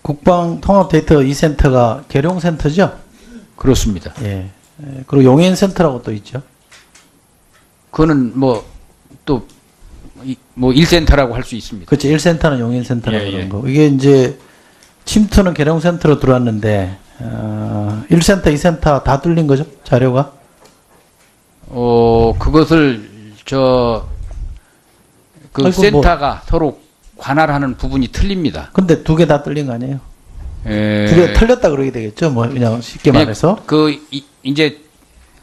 국방통합데이터 2센터가 계룡센터죠? 그렇습니다. 예. 그리고 용인센터라고 또 있죠. 그거는 뭐 또 뭐 1센터라고 할 수 있습니다. 그렇죠. 1센터는 용인센터라고 예, 그런 예. 거. 이게 이제 침투는 계룡센터로 들어왔는데 1센터, 2센터 다 뚫린 거죠? 자료가? 그것을 그 아이고, 센터가 서로 관할하는 부분이 틀립니다. 근데 두 개 다 뚫린 거 아니에요? 예. 두 개 틀렸다 그러게 되겠죠? 뭐 그냥 쉽게 말해서. 이제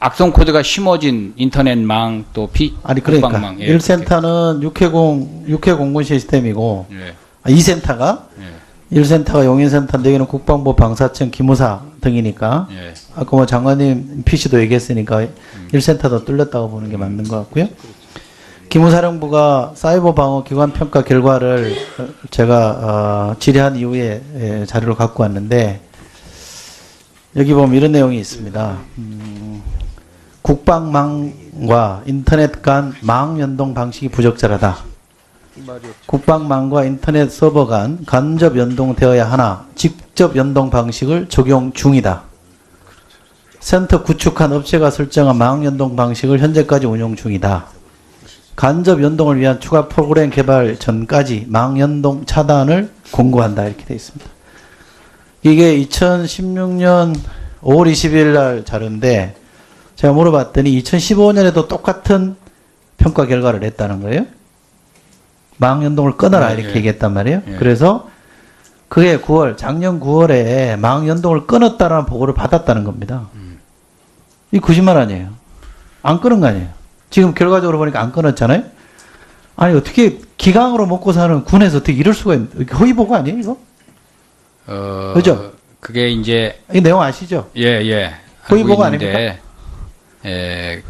악성 코드가 심어진 인터넷망 또 아니 그러니까 국방망, 예, 1센터는 육해 공군 시스템이고 예. 2센터가 예. 1센터가 용인센터인데 여기는 국방부 방사청 기무사 등이니까 예. 아까 뭐 장관님 PC도 얘기했으니까 1센터도 뚫렸다고 보는 게 맞는 것 같고요. 기무사령부가 사이버 방어 기관 평가 결과를 제가 질의한 이후에 자료를 갖고 왔는데 여기 보면 이런 내용이 있습니다. 국방망과 인터넷 간 망 연동 방식이 부적절하다. 국방망과 인터넷 서버 간 간접 연동되어야 하나 직접 연동 방식을 적용 중이다. 센터 구축한 업체가 설정한 망 연동 방식을 현재까지 운용 중이다. 간접 연동을 위한 추가 프로그램 개발 전까지 망 연동 차단을 권고한다. 이렇게 되어 있습니다. 이게 2016년 5월 20일 날 자료인데 제가 물어봤더니 2015년에도 똑같은 평가 결과를 냈다는 거예요. 망 연동을 끊어라 이렇게 얘기했단 말이에요. 그래서 그해 9월, 작년 9월에 망 연동을 끊었다라는 보고를 받았다는 겁니다. 이 거짓말 아니에요. 안 끊은 거 아니에요. 지금 결과적으로 보니까 안 끊었잖아요. 아니 어떻게 기강으로 먹고 사는 군에서 어떻게 이럴 수가 있는 허위 보고 아니에요 이거? 그죠? 그게 이제 이 내용 아시죠? 예. 허위 보고 있는데, 아닙니까?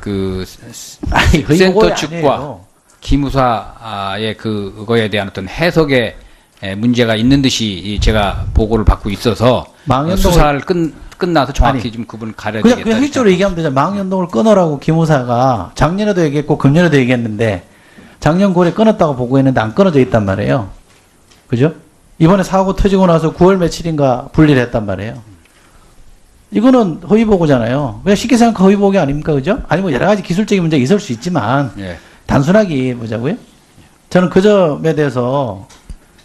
아니, 허위 센터 보고가 측과 아니에요. 기무사의 그거에 대한 어떤 해석에 문제가 있는 듯이 제가 보고를 받고 있어서 망연동을- 수사를 끝나서 정확히 아니, 좀 구분을 가려야 그냥 되겠다. 획기적으로 얘기하면 되죠. 망연동을 끊어라고 기무사가 작년에도 얘기했고 금년에도 얘기했는데 작년 9월에 끊었다고 보고했는데 안 끊어져 있단 말이에요. 그죠? 이번에 사고 터지고 나서 9월 며칠인가 분리를 했단 말이에요. 이거는 허위 보고잖아요. 그냥 쉽게 생각하면 허위 보고 아닙니까? 그죠? 아니 뭐 여러 가지 기술적인 문제가 있을 수 있지만 예. 단순하게 보자고요. 저는 그 점에 대해서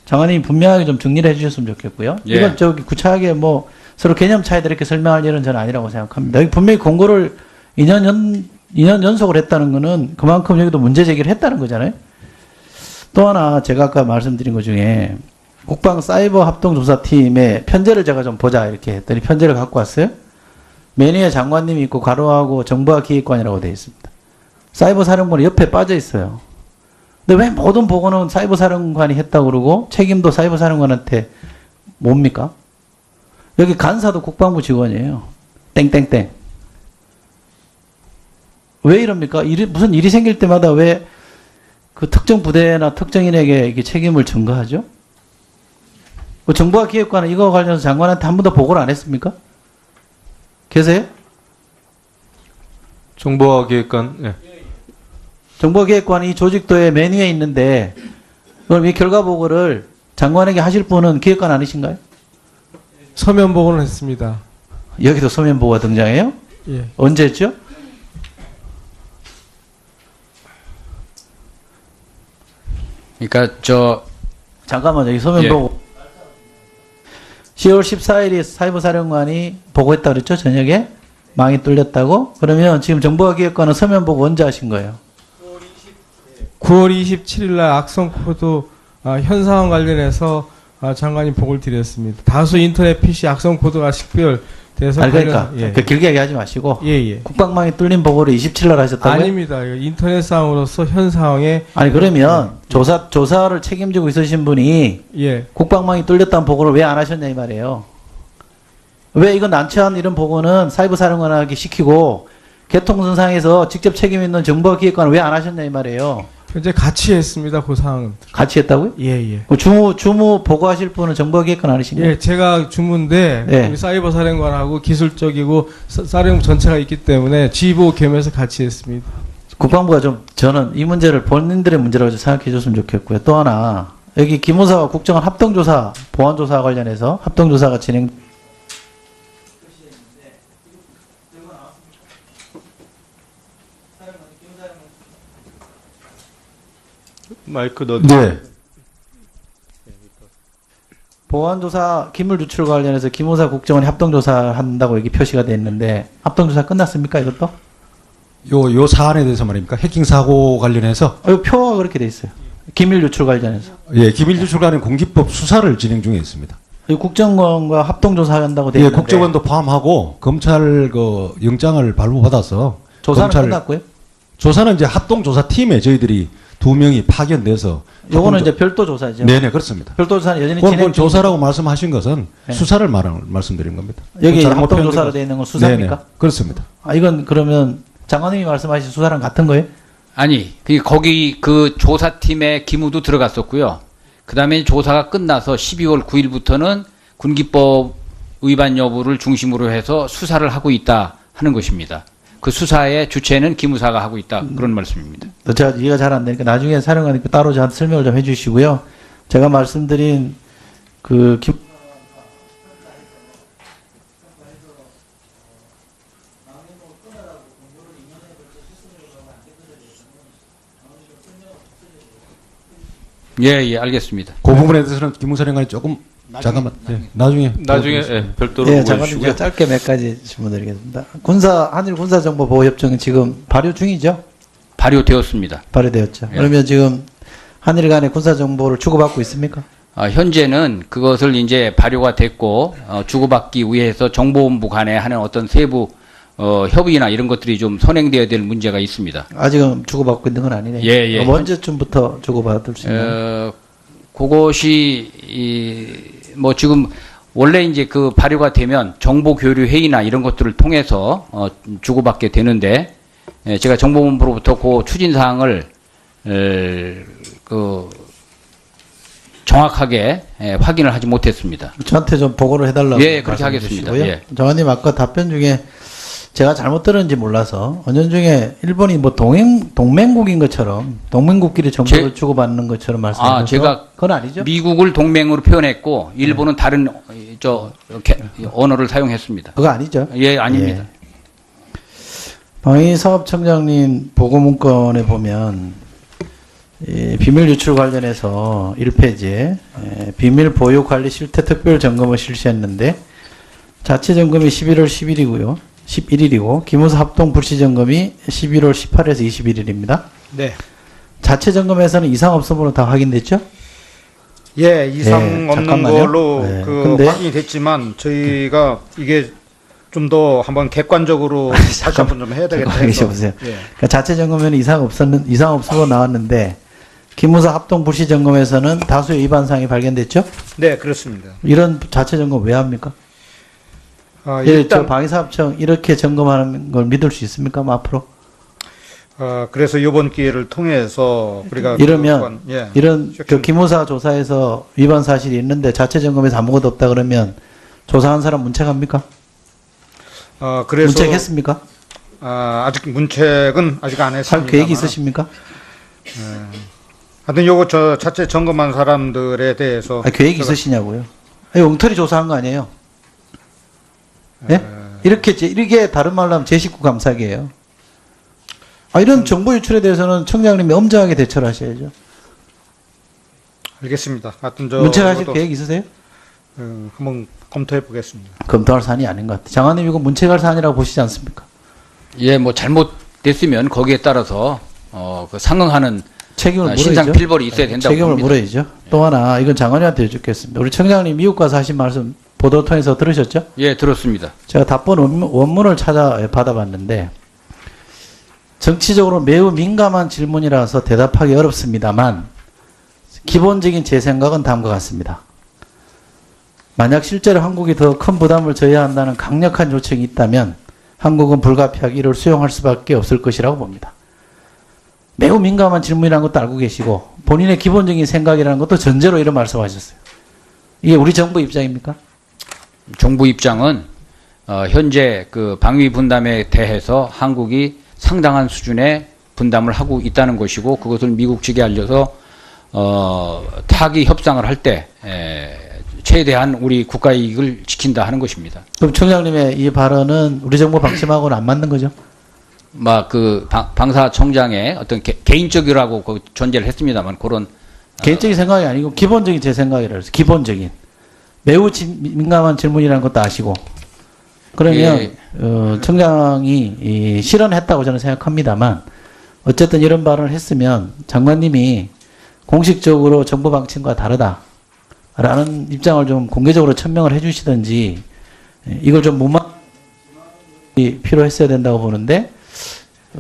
장관님이 분명하게 좀 정리를 해주셨으면 좋겠고요. 예. 이건 저기 구차하게 뭐 서로 개념 차이들 이렇게 설명할 일은 저는 아니라고 생각합니다. 여기 분명히 공고를 2년 연속을 했다는 거는 그만큼 여기도 문제 제기를 했다는 거잖아요. 또 하나 제가 아까 말씀드린 것 중에 국방 사이버 합동조사팀의 편제를 제가 좀 보자 이렇게 했더니 편제를 갖고 왔어요. 매니에 장관님이 있고 가로하고 정보화 기획관이라고 되어 있습니다. 사이버 사령관이 옆에 빠져 있어요. 근데 왜 모든 보고는 사이버 사령관이 했다고 그러고 책임도 사이버 사령관한테 뭡니까? 여기 간사도 국방부 직원이에요. 땡땡땡. 왜 이럽니까? 무슨 일이 생길 때마다 왜 그 특정 부대나 특정인에게 이게 책임을 전가하죠? 그 정보화 기획관은 이거 관련해서 장관한테 한 번도 보고를 안 했습니까? 계세요? 정보화 기획관, 예. 정보화 기획관이 이 조직도의 메뉴에 있는데 그럼 이 결과 보고를 장관에게 하실 분은 기획관 아니신가요? 서면 보고는 했습니다. 여기도 서면 보고가 등장해요? 예. 언제 했죠? 그러니까 잠깐만요. 이 서면 예. 보고 10월 14일이 사이버 사령관이 보고했다 그랬죠? 저녁에 망이 뚫렸다고? 그러면 지금 정보화 기획관은 서면 보고 언제 하신 거예요? 9월 27일 날 악성 코드 현상과 관련해서 장관님 보고를 드렸습니다. 다수 인터넷 PC 악성 코드가 식별돼서 아니 그러니까 예. 그 길게 얘기하지 마시고 예. 국방망이 뚫린 보고를 27일 날 하셨다고요? 아닙니다. 인터넷상으로서 현 상황에 아니 그러면 조사를 책임지고 있으신 분이 예. 국방망이 뚫렸다는 보고를 왜 안 하셨냐 이 말이에요. 왜 이건 난처한 이런 보고는 사이버 사령관에게 시키고 개통선상에서 직접 책임 있는 정보화 기획관을 왜 안 하셨냐 이 말이에요. 현재 같이 했습니다. 그 상황은. 같이 했다고요? 예. 주무 보고하실 분은 정보화 기획관 아니신가요? 예, 제가 주무인데 예. 우리 사이버 사령관하고 기술적이고 사령부 전체가 있기 때문에 지휘부 겸해서 같이 했습니다. 국방부가 좀 저는 이 문제를 본인들의 문제라고 좀 생각해 줬으면 좋겠고요. 또 하나 여기 기무사와 국정원 합동조사, 보안조사 관련해서 합동조사가 진행. 마이크 넣어. 네. 보안조사 기물 유출 관련해서 기무사 국정원이 합동조사한다고 여기 표시가 돼 있는데 합동조사 끝났습니까 이것도? 요 사안에 대해서 말입니까? 해킹 사고 관련해서 이거 표가 그렇게 돼 있어요. 기밀 유출 관련해서. 예, 기밀 유출 관련 공기법 수사를 진행 중에 있습니다. 이 국정원과 합동조사한다고 돼 예, 있는데 국정원도 포함하고 검찰 그 영장을 발부받아서 조사는 검찰- 끝났고요. 조사는 이제 합동조사팀에 저희들이 2명이 파견돼서 요거는 합동조- 이제 별도 조사죠. 네네 그렇습니다. 별도 조사는 여전히 그건 진행 중. 조사라고 말씀하신 것은 네. 수사를 말씀드린 겁니다. 여기 잘못 합동조사로 표현된 돼 있는 건 거- 수사입니까? 네네, 그렇습니다. 아, 이건 그러면 장관님이 말씀하신 수사랑 같은 거예요? 아니, 거기 그 조사팀의 기무도 들어갔었고요. 그 다음에 조사가 끝나서 12월 9일부터는 군기법 위반 여부를 중심으로 해서 수사를 하고 있다 하는 것입니다. 그 수사의 주체는 기무사가 하고 있다. 그런 말씀입니다. 제가 이해가 잘 안 되니까 나중에 사령관님께 따로 저한테 설명을 좀 해주시고요. 제가 말씀드린 그 예, 예, 알겠습니다. 그 부분에 대해서는 김무사령관이 조금 잠깐만 나중에 나중에 별도로 예, 장관님 모여주시고요. 제가 짧게 몇 가지 질문드리겠습니다. 한일 군사정보보호협정은 지금 발효 중이죠? 발효되었습니다. 발효되었죠. 예. 그러면 지금 한일 간의 군사정보를 주고받고 있습니까? 현재는 그것을 이제 발효가 됐고 주고받기 위해서 정보본부 간에 하는 어떤 세부 협의나 이런 것들이 좀 선행되어야 될 문제가 있습니다. 아직은 주고받고 있는 건 아니네요. 예, 예. 언제쯤부터 주고받을 수 있나요? 그것이 뭐 지금 원래 이제 그 발효가 되면 정보 교류 회의나 이런 것들을 통해서 주고받게 되는데 제가 정보본부로부터 그 추진 사항을 그 정확하게 확인을 하지 못했습니다. 저한테 좀 보고를 해달라고. 예, 그렇게 말씀해 하겠습니다. 주시고요. 예. 장관님 아까 답변 중에 제가 잘못 들었는지 몰라서 언연중에 일본이 뭐 동맹국인 것처럼 동맹국끼리 정보를 주고받는 것처럼 말씀하셨죠. 제가 그건 아니죠? 미국을 동맹으로 표현했고 일본은 다른 언어를 사용했습니다. 그거 아니죠? 예, 아닙니다. 예. 방위사업청장님 보고문건에 보면 비밀 유출 관련해서 1페이지에 비밀 보유 관리 실태 특별 점검을 실시했는데 자체 점검이 11월 10일이고요. 11일이고 기무사 합동 불시 점검이 11월 18일에서 21일입니다. 네. 자체 점검에서는 이상 없음으로 다 확인됐죠? 예, 이상 예, 없는 잠깐만요. 걸로 예, 그 근데- 확인이 됐지만 저희가 이게 좀 더 한번 객관적으로 다시 한번 좀 해야 되겠다 잠깐만 해서. 계셔보세요. 예. 그러니까 자체 점검에는 이상 없음으로 나왔는데 기무사 합동 불시 점검에서는 다수의 위반 사항이 발견됐죠? 네, 그렇습니다. 이런 자체 점검 왜 합니까? 예, 저 일단 방위사업청 이렇게 점검하는 걸 믿을 수 있습니까? 뭐 앞으로 그래서 이번 기회를 통해서 우리가 이러면 예. 이런 그 섹션- 기무사 조사에서 위반 사실이 있는데 자체 점검에서 아무것도 없다 그러면 조사한 사람 문책합니까? 그래서 문책했습니까? 아직 문책은 아직 안 할 했습니다. 계획이 있으십니까? 하여튼 요거 저 자체 점검한 사람들에 대해서 계획이 제가- 있으시냐고요? 엉터리 조사한 거 아니에요? 예? 이게 다른 말로 하면 제 식구 감사기예요. 이런 정보 유출에 대해서는 청장님이 엄정하게 대처를 하셔야죠. 알겠습니다. 하여튼 문책하실 요것도, 계획 있으세요? 한번 검토해 보겠습니다. 검토할 사안이 아닌 것 같아요. 장관님 이거 문책할 사안이라고 보시지 않습니까? 예, 뭐 잘못됐으면 거기에 따라서 그 상응하는 책임을 물어야죠. 신상 필벌이 있어야 된다고 책임을 봅니다. 물어야죠. 또 하나 이건 장관님한테 여쭙겠습니다. 우리 청장님 미국 가서 하신 말씀 보도 통해서 들으셨죠? 예, 들었습니다. 제가 답변 원문을 찾아 받아봤는데 정치적으로 매우 민감한 질문이라서 대답하기 어렵습니다만 기본적인 제 생각은 다음과 같습니다. 만약 실제로 한국이 더 큰 부담을 져야 한다는 강력한 요청이 있다면 한국은 불가피하게 이를 수용할 수밖에 없을 것이라고 봅니다. 매우 민감한 질문이라는 것도 알고 계시고 본인의 기본적인 생각이라는 것도 전제로 이런 말씀하셨어요. 이게 우리 정부 입장입니까? 정부 입장은 현재 그 방위 분담에 대해서 한국이 상당한 수준의 분담을 하고 있다는 것이고 그것을 미국 측에 알려서 타기 협상을 할 때 최대한 우리 국가 이익을 지킨다 하는 것입니다. 그럼 청장님의 이 발언은 우리 정부 방침하고는 안 맞는 거죠? 막 그 방사청장의 어떤 개인적이라고 그 존재를 했습니다만 그런 개인적인 생각이 아니고 기본적인 제 생각이라 해서 기본적인 매우 민감한 질문이라는 것도 아시고 그러면 청장이 실언했다고 저는 생각합니다만 어쨌든 이런 발언을 했으면 장관님이 공식적으로 정부 방침과 다르다라는 입장을 좀 공개적으로 천명을 해주시든지 이걸 좀 무마이 필요했어야 된다고 보는데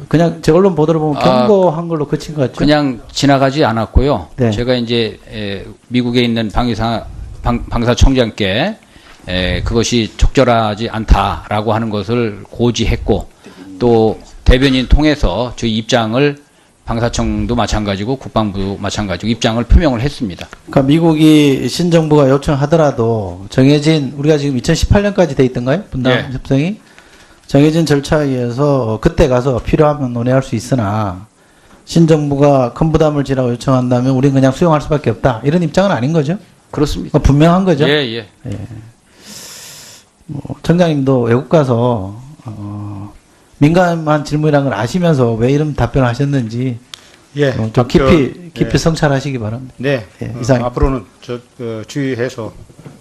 그냥 제 언론 보도를 보면 경고한 걸로 그친 것 같죠? 그냥 지나가지 않았고요. 네. 제가 이제 미국에 있는 방사청장께 그것이 적절하지 않다라고 하는 것을 고지했고 또 대변인 통해서 저희 입장을 방사청도 마찬가지고 국방부도 마찬가지고 입장을 표명을 했습니다. 그러니까 미국이 신정부가 요청하더라도 정해진 우리가 지금 2018년까지 돼 있던가요? 분담 예. 협상이 정해진 절차에 의해서 그때 가서 필요하면 논의할 수 있으나 신정부가 큰 부담을 지라고 요청한다면 우리는 그냥 수용할 수밖에 없다. 이런 입장은 아닌 거죠? 그렇습니다. 분명한 거죠? 예. 청장님도 외국 가서 민감한 질문이라는 걸 아시면서 왜 이런 답변을 하셨는지 예. 좀 깊이 성찰하시기 바랍니다. 네. 예, 이상. 앞으로는 주의해서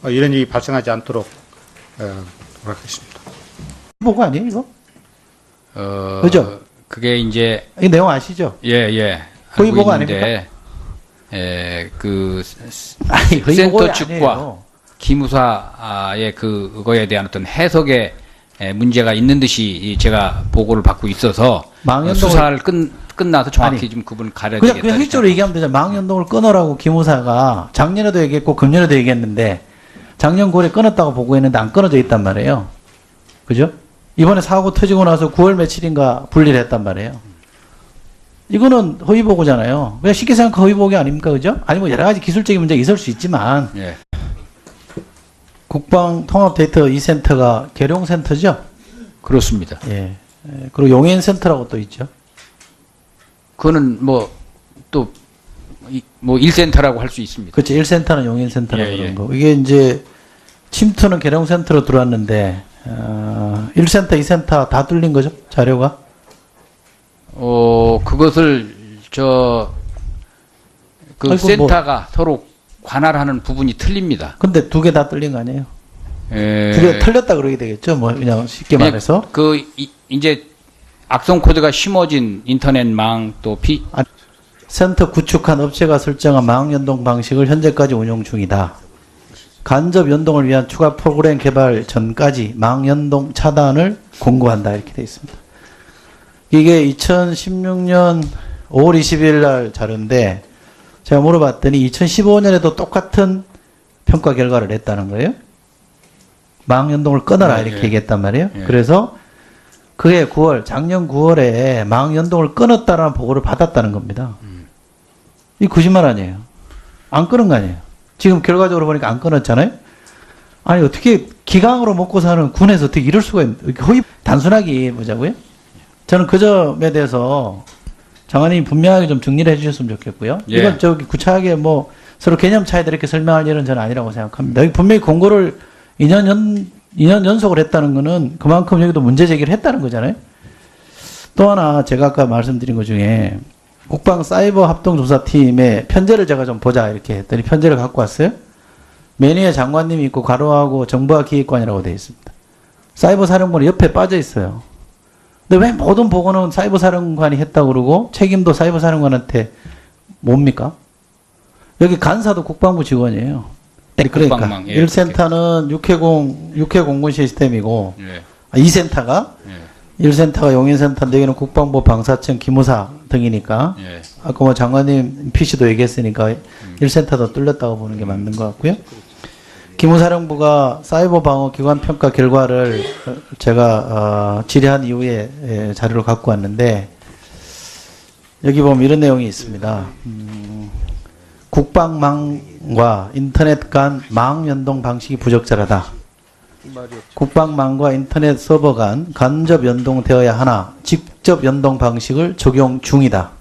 이런 일이 발생하지 않도록 노력하겠습니다. 보고 아니에요, 이거? 그죠? 그게 이제 이 내용 아시죠? 예. 거의 알고 보고 있는데, 그 아니, 거의 센터 보고가 측과 아니에요. 기무사의 그거에 대한 어떤 해석에 문제가 있는 듯이 제가 보고를 받고 있어서 망연동을- 수사를 끝나서 정확히 아니, 좀 그분을 가려야 그냥 되겠다. 획기적으로 얘기하면 되잖아. 망연동을 끊으라고 기무사가 작년에도 얘기했고 금년에도 얘기했는데 작년 9월에 끊었다고 보고했는데 안 끊어져 있단 말이에요. 그죠? 이번에 사고 터지고 나서 9월 며칠인가 분리를 했단 말이에요. 이거는 허위 보고잖아요. 그냥 쉽게 생각하면 허위 보고 아닙니까? 그죠? 아니 뭐 여러 가지 기술적인 문제가 있을 수 있지만 예. 국방통합데이터 이 센터가 계룡센터죠? 그렇습니다. 예. 그리고 용인센터라고 또 있죠. 그거는 뭐 또 뭐 1센터라고 할 수 있습니다. 그렇죠. 1센터는 용인센터라고 예, 그러는 예. 거. 이게 이제 침투는 계룡센터로 들어왔는데 1센터, 2센터 다 뚫린 거죠? 자료가? 그것을 그 아이고, 센터가 서로 관할하는 부분이 틀립니다. 근데 두 개 다 뚫린 거 아니에요? 두 개 틀렸다 그러게 되겠죠? 뭐 그냥 쉽게 그냥 말해서. 이제 악성 코드가 심어진 인터넷망 또 센터 구축한 업체가 설정한 망 연동 방식을 현재까지 운용 중이다. 간접 연동을 위한 추가 프로그램 개발 전까지 망 연동 차단을 공고한다. 이렇게 되어 있습니다. 이게 2016년 5월 20일 날 자료인데 제가 물어봤더니 2015년에도 똑같은 평가 결과를 냈다는 거예요. 망 연동을 끊어라 이렇게 얘기했단 말이에요. 예. 그래서 그해 9월, 작년 9월에 망 연동을 끊었다라는 보고를 받았다는 겁니다. 이 거짓말 아니에요. 안 끊은 거 아니에요. 지금 결과적으로 보니까 안 끊었잖아요. 아니 어떻게 기강으로 먹고 사는 군에서 어떻게 이럴 수가 있는 거의 단순하게 보자고요. 저는 그 점에 대해서 장관님이 분명하게 좀 정리를 해주셨으면 좋겠고요. 예. 이건 저기 구차하게 뭐 서로 개념 차이들 이렇게 설명할 일은 저는 아니라고 생각합니다. 여기 분명히 공고를 2년 연속을 했다는 거는 그만큼 여기도 문제 제기를 했다는 거잖아요. 또 하나 제가 아까 말씀드린 것 중에 국방 사이버 합동조사팀의 편제를 제가 좀 보자 이렇게 했더니 편제를 갖고 왔어요. 매니에 장관님이 있고 가로하고 정부와 기획관이라고 되어 있습니다. 사이버 사령관이 옆에 빠져 있어요. 근데 왜 모든 보고는 사이버 사령관이 했다고 그러고 책임도 사이버 사령관한테 뭡니까? 여기 간사도 국방부 직원이에요. 그러니까 국방망, 예, 1센터는 육해 공군 시스템이고 예. 2센터가 1센터가 용인센터인데 여기는 국방부 방사청 기무사 등이니까 예. 아까 뭐 장관님 PC도 얘기했으니까 1센터도 뚫렸다고 보는 게 맞는 것 같고요. 기무사령부가 사이버 방어 기관 평가 결과를 제가 질의한 이후에 자료를 갖고 왔는데 여기 보면 이런 내용이 있습니다. 국방망과 인터넷 간 망 연동 방식이 부적절하다. 국방망과 인터넷 서버 간 간접 연동되어야 하나 직접 연동 방식을 적용 중이다.